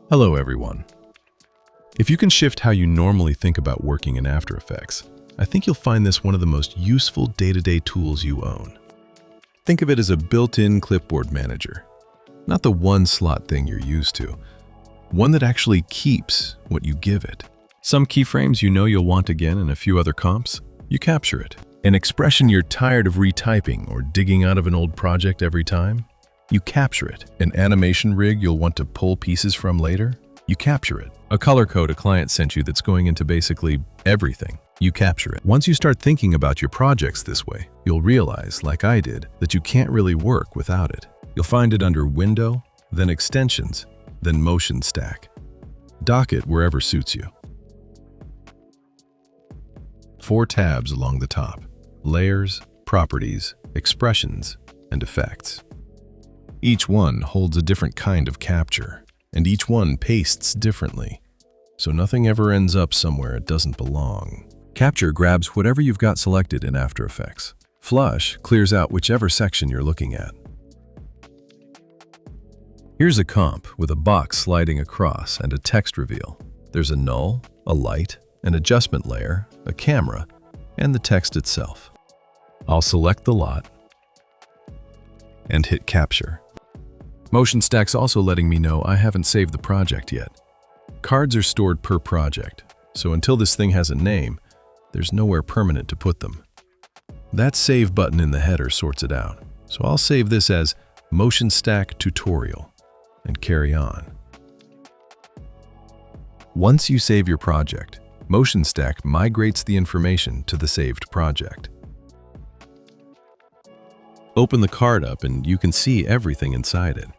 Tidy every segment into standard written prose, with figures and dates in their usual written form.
Hello everyone. If you can shift how you normally think about working in After Effects, I think you'll find this one of the most useful day-to-day tools you own. Think of it as a built-in clipboard manager, not the one-slot thing you're used to, one that actually keeps what you give it. Some keyframes you know you'll want again and a few other comps, you capture it. An expression you're tired of retyping or digging out of an old project every time, you capture it. An animation rig you'll want to pull pieces from later, you capture it. A color code a client sent you that's going into basically everything, you capture it. Once you start thinking about your projects this way, you'll realize, like I did, that you can't really work without it. You'll find it under Window, then Extensions, then MotionStack. Dock it wherever suits you. 4 tabs along the top: Layers, Properties, Expressions, and Effects. Each one holds a different kind of capture, and each one pastes differently, so nothing ever ends up somewhere it doesn't belong. Capture grabs whatever you've got selected in After Effects. Flush clears out whichever section you're looking at. Here's a comp with a box sliding across and a text reveal. There's a null, a light, an adjustment layer, a camera, and the text itself. I'll select the lot and hit Capture. MotionStack's also letting me know I haven't saved the project yet. Cards are stored per project, so until this thing has a name, there's nowhere permanent to put them. That Save button in the header sorts it out, so I'll save this as MotionStack Tutorial and carry on. Once you save your project, MotionStack migrates the information to the saved project. Open the card up and you can see everything inside it.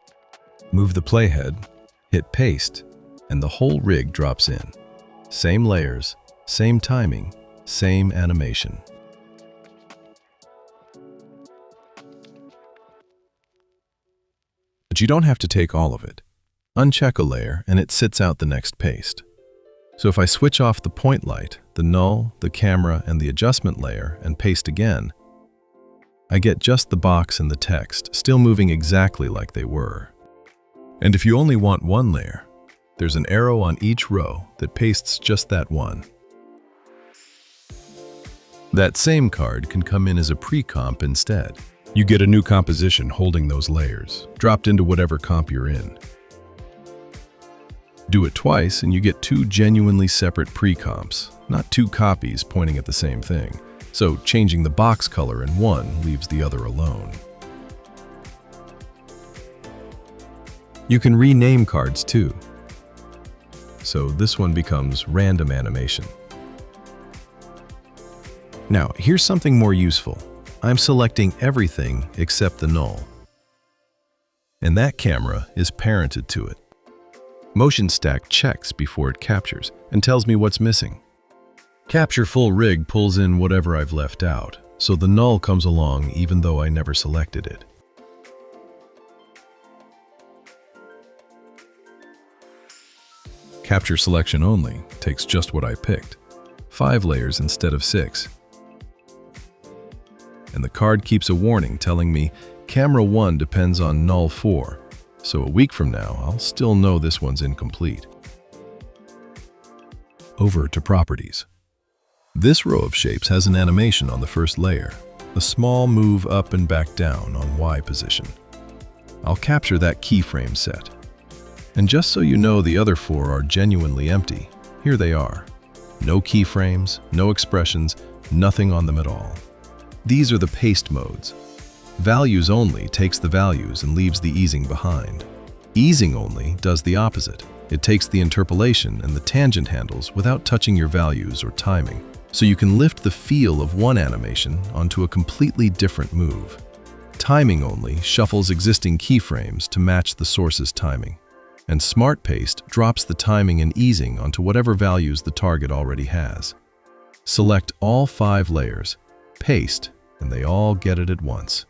Move the playhead, hit Paste, and the whole rig drops in. Same layers, same timing, same animation. But you don't have to take all of it. Uncheck a layer and it sits out the next paste. So if I switch off the point light, the null, the camera, and the adjustment layer and paste again, I get just the box and the text, still moving exactly like they were. And if you only want one layer, there's an arrow on each row that pastes just that one. That same card can come in as a pre-comp instead. You get a new composition holding those layers, dropped into whatever comp you're in. Do it twice and you get 2 genuinely separate pre-comps, not 2 copies pointing at the same thing. So changing the box color in one leaves the other alone. You can rename cards too. So this one becomes Random Animation. Now, here's something more useful. I'm selecting everything except the null. And that camera is parented to it. MotionStack checks before it captures and tells me what's missing. Capture Full Rig pulls in whatever I've left out, so the null comes along even though I never selected it. Capture Selection Only takes just what I picked, 5 layers instead of 6. And the card keeps a warning telling me Camera 1 depends on null 4, so a week from now I'll still know this one's incomplete. Over to Properties. This row of shapes has an animation on the first layer, a small move up and back down on Y position. I'll capture that keyframe set. And just so you know the other 4 are genuinely empty, here they are. No keyframes, no expressions, nothing on them at all. These are the paste modes. Values Only takes the values and leaves the easing behind. Easing Only does the opposite. It takes the interpolation and the tangent handles without touching your values or timing. So you can lift the feel of one animation onto a completely different move. Timing Only shuffles existing keyframes to match the source's timing. And Smart Paste drops the timing and easing onto whatever values the target already has. Select all 5 layers, paste, and they all get it at once.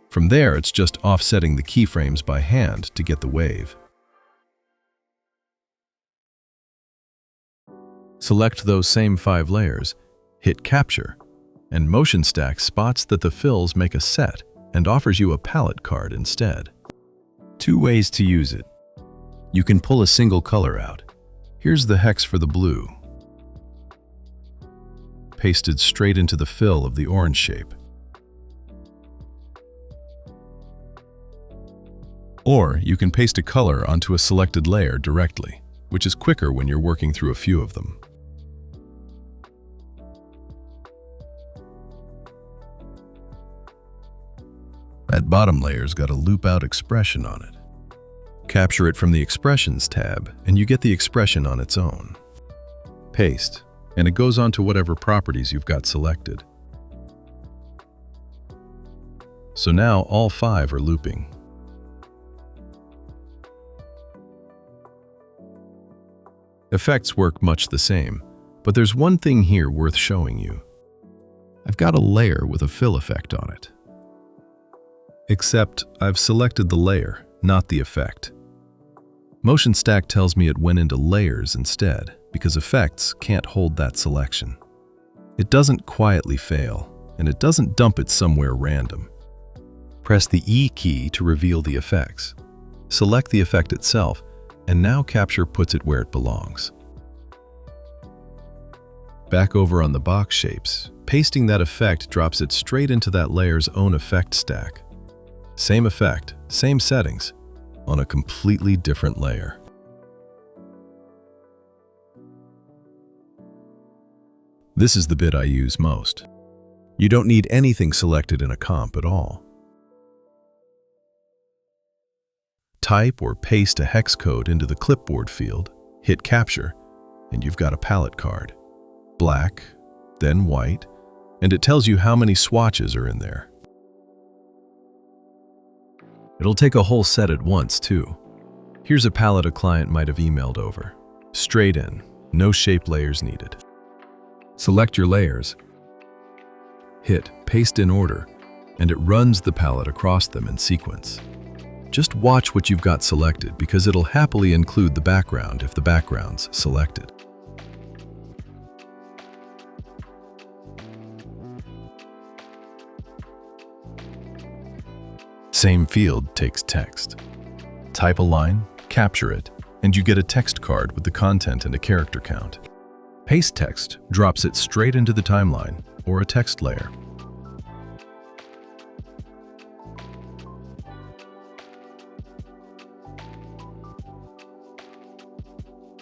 From there, it's just offsetting the keyframes by hand to get the wave. Select those same 5 layers, hit Capture, and MotionStack spots that the fills make a set and offers you a palette card instead. 2 ways to use it. You can pull a single color out. Here's the hex for the blue, pasted straight into the fill of the orange shape. Or you can paste a color onto a selected layer directly, which is quicker when you're working through a few of them. That bottom layer's got a loop-out expression on it. Capture it from the Expressions tab, and you get the expression on its own. Paste, and it goes onto whatever properties you've got selected. So now all 5 are looping. Effects work much the same, but there's one thing here worth showing you. I've got a layer with a fill effect on it. Except I've selected the layer, not the effect. MotionStack tells me it went into layers instead, because effects can't hold that selection. It doesn't quietly fail, and it doesn't dump it somewhere random. Press the E key to reveal the effects. Select the effect itself, and now Capture puts it where it belongs. Back over on the box shapes, pasting that effect drops it straight into that layer's own effect stack. Same effect, same settings, on a completely different layer. This is the bit I use most. You don't need anything selected in a comp at all. Type or paste a hex code into the Clipboard field, hit Capture, and you've got a palette card. Black, then white, and it tells you how many swatches are in there. It'll take a whole set at once, too. Here's a palette a client might have emailed over. Straight in, no shape layers needed. Select your layers, hit Paste in Order, and it runs the palette across them in sequence. Just watch what you've got selected because it'll happily include the background if the background's selected. Same field takes text. Type a line, capture it, and you get a text card with the content and a character count. Paste text drops it straight into the timeline or a text layer.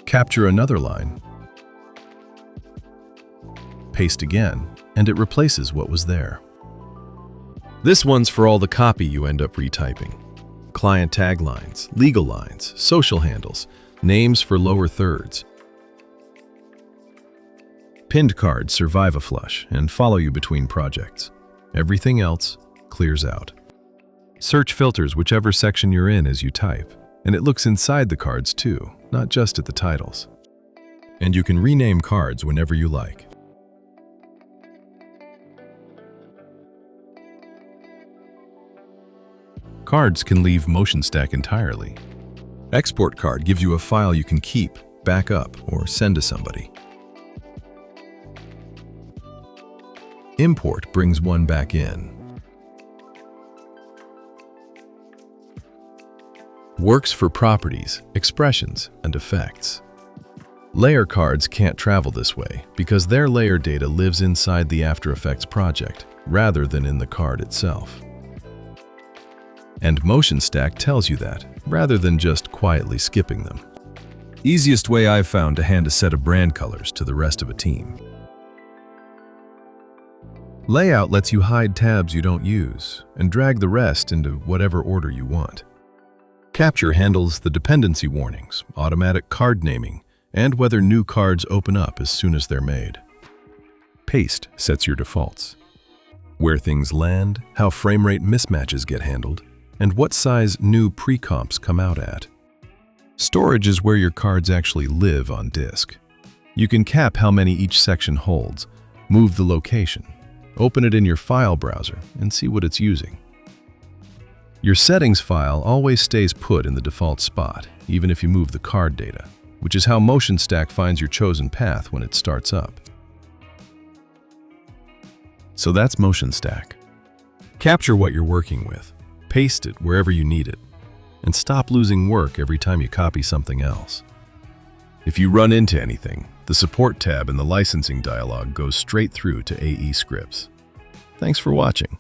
Capture another line, paste again, and it replaces what was there. This one's for all the copy you end up retyping. Client taglines, legal lines, social handles, names for lower thirds. Pinned cards survive a flush and follow you between projects. Everything else clears out. Search filters whichever section you're in as you type, and it looks inside the cards too, not just at the titles. And you can rename cards whenever you like. Cards can leave MotionStack entirely. Export card gives you a file you can keep, back up, or send to somebody. Import brings one back in. Works for properties, expressions, and effects. Layer cards can't travel this way because their layer data lives inside the After Effects project rather than in the card itself. And MotionStack tells you that, rather than just quietly skipping them. Easiest way I've found to hand a set of brand colors to the rest of a team. Layout lets you hide tabs you don't use and drag the rest into whatever order you want. Capture handles the dependency warnings, automatic card naming, and whether new cards open up as soon as they're made. Paste sets your defaults. Where things land, how frame rate mismatches get handled, and what size new precomps come out at. Storage is where your cards actually live on disk. You can cap how many each section holds, move the location, open it in your file browser, and see what it's using. Your settings file always stays put in the default spot, even if you move the card data, which is how MotionStack finds your chosen path when it starts up. So that's MotionStack. Capture what you're working with. Paste it wherever you need it. and stop losing work every time you copy something else. If you run into anything, the Support tab in the licensing dialog goes straight through to aescripts. Thanks for watching.